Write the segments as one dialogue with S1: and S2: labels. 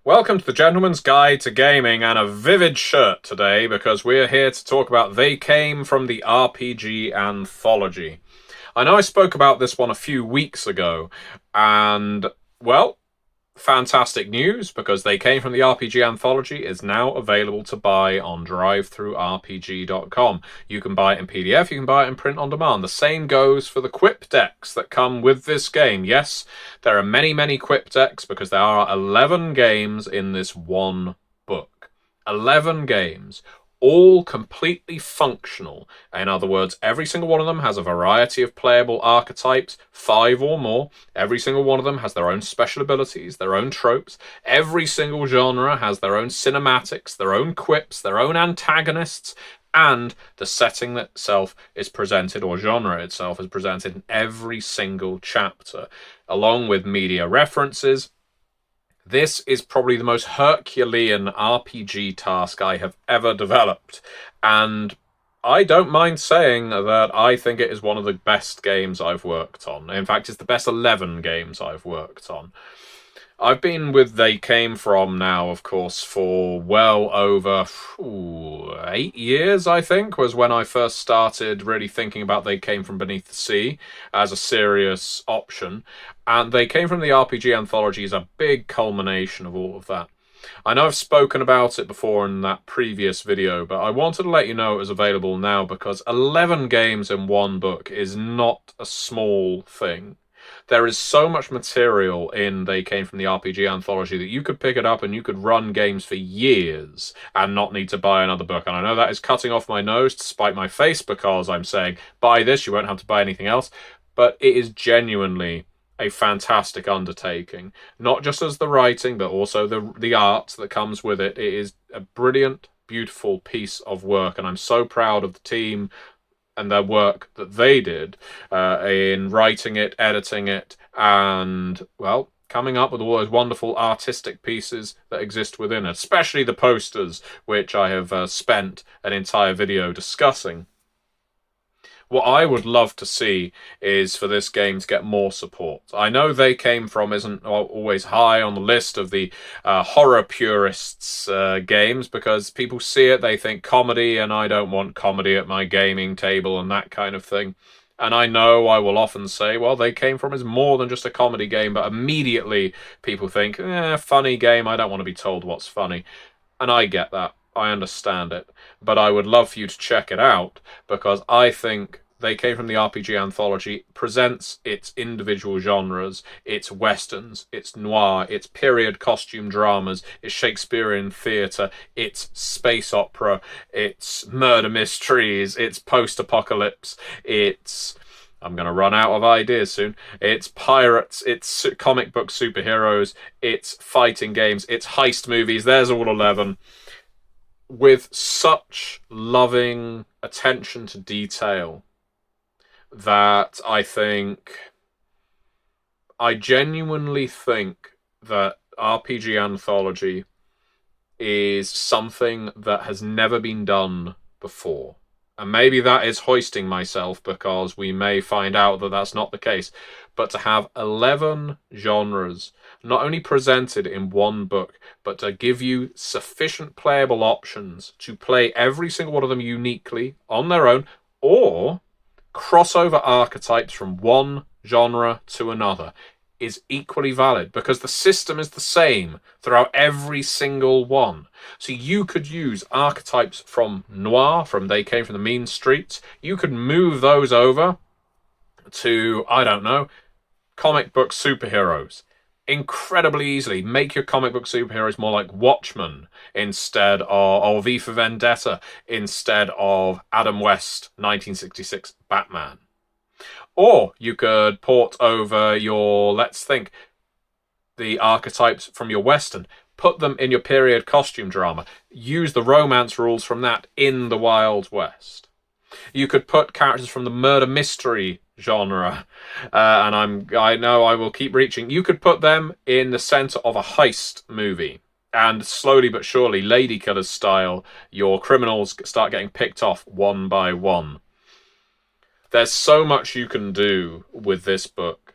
S1: Welcome to the Gentleman's Guide to Gaming and a vivid shirt today because we're here to talk about They Came from the RPG Anthology. I know I spoke about this one a few weeks ago, and, well, fantastic news because They Came from the RPG Anthology is now available to buy on drivethrurpg.com. You can buy it in PDF, you can buy it in print on demand. The same goes for the quip decks that come with this game. Yes, there are many quip decks because there are 11 games in this one book. 11 games. All completely functional. In other words, every single one of them has a variety of playable archetypes, 5 or more. Every single one of them has their own special abilities, their own tropes. Every single genre has their own cinematics, their own quips, their own antagonists, and the setting itself is presented, or genre itself is presented in every single chapter, along with media references. This is probably the most Herculean RPG task I have ever developed, and I don't mind saying that I think it is one of the best games I've worked on. In fact, it's the best 11 games I've worked on. I've been with They Came From now, of course, for well over 8 years, I think, was when I first started really thinking about They Came From Beneath the Sea as a serious option. And They Came From the RPG Anthology is a big culmination of all of that. I know I've spoken about it before in that previous video, but I wanted to let you know it was available now because 11 games in one book is not a small thing. There is so much material in They Came From the RPG Anthology that you could pick it up and you could run games for years and not need to buy another book. And I know that is cutting off my nose to spite my face because I'm saying, buy this, you won't have to buy anything else. But it is genuinely a fantastic undertaking. Not just as the writing, but also the art that comes with it. It is a brilliant, beautiful piece of work. And I'm so proud of the team and their work that they did in writing it, editing it, and, well, coming up with all those wonderful artistic pieces that exist within it, especially the posters, which I have spent an entire video discussing. What I would love to see is for this game to get more support. I know They Came From isn't always high on the list of the horror purists' games because people see it, they think comedy, and I don't want comedy at my gaming table and that kind of thing. And I know I will often say, well, They Came From is more than just a comedy game, but immediately people think, funny game, I don't want to be told what's funny. And I get that. I understand it. But I would love for you to check it out because I think They Came From the RPG Anthology presents its individual genres, its westerns, its noir, its period costume dramas, its Shakespearean theatre, its space opera, its murder mysteries, its post-apocalypse, its... I'm going to run out of ideas soon. It's pirates, it's comic book superheroes, it's fighting games, it's heist movies. There's all 11. With such loving attention to detail that I genuinely think that RPG Anthology is something that has never been done before. And maybe that is hoisting myself because we may find out that that's not the case. But to have 11 genres not only presented in one book, but to give you sufficient playable options to play every single one of them uniquely on their own, or crossover archetypes from one genre to another, is equally valid because the system is the same throughout every single one. So you could use archetypes from noir, from They Came From the Mean Streets. You could move those over to, I don't know, comic book superheroes incredibly easily. Make your comic book superheroes more like Watchmen instead of V for Vendetta instead of Adam West 1966 Batman. Or you could port over your, let's think, the archetypes from your Western, put them in your period costume drama, use the romance rules from that in the Wild West. You could put characters from the murder mystery genre, and I know I will keep reaching. You could put them in the center of a heist movie, and slowly but surely, Lady Killers style, your criminals start getting picked off one by one. There's so much you can do with this book.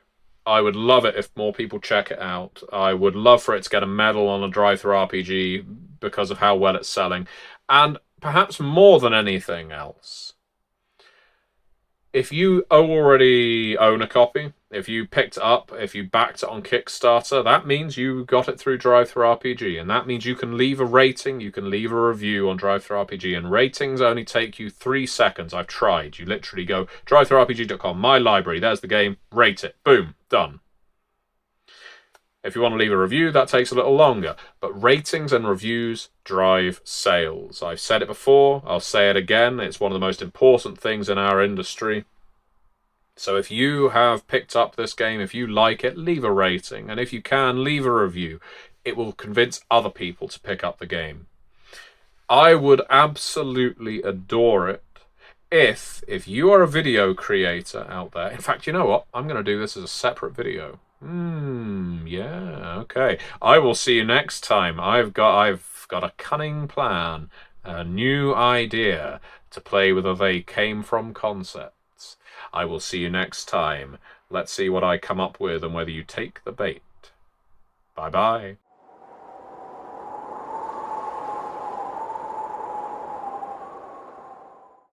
S1: I would love it if more people check it out. I would love for it to get a medal on a drive-through RPG because of how well it's selling. And perhaps more than anything else, if you already own a copy, if you picked it up, if you backed it on Kickstarter, that means you got it through Drive-Thru RPG, and that means you can leave a rating, you can leave a review on Drive-Thru RPG, and ratings only take you 3 seconds. I've tried. You literally go drivethrurpg.com, my library, there's the game, rate it, boom, done. If you want to leave a review, that takes a little longer. But ratings and reviews drive sales. I've said it before, I'll say it again. It's one of the most important things in our industry. So if you have picked up this game, if you like it, leave a rating. And if you can, leave a review. It will convince other people to pick up the game. I would absolutely adore it if you are a video creator out there. In fact, you know what? I'm going to do this as a separate video. Yeah, okay. I will see you next time. I've got a cunning plan, a new idea to play with a They Came From concepts. I will see you next time. Let's see what I come up with and whether you take the bait. Bye-bye.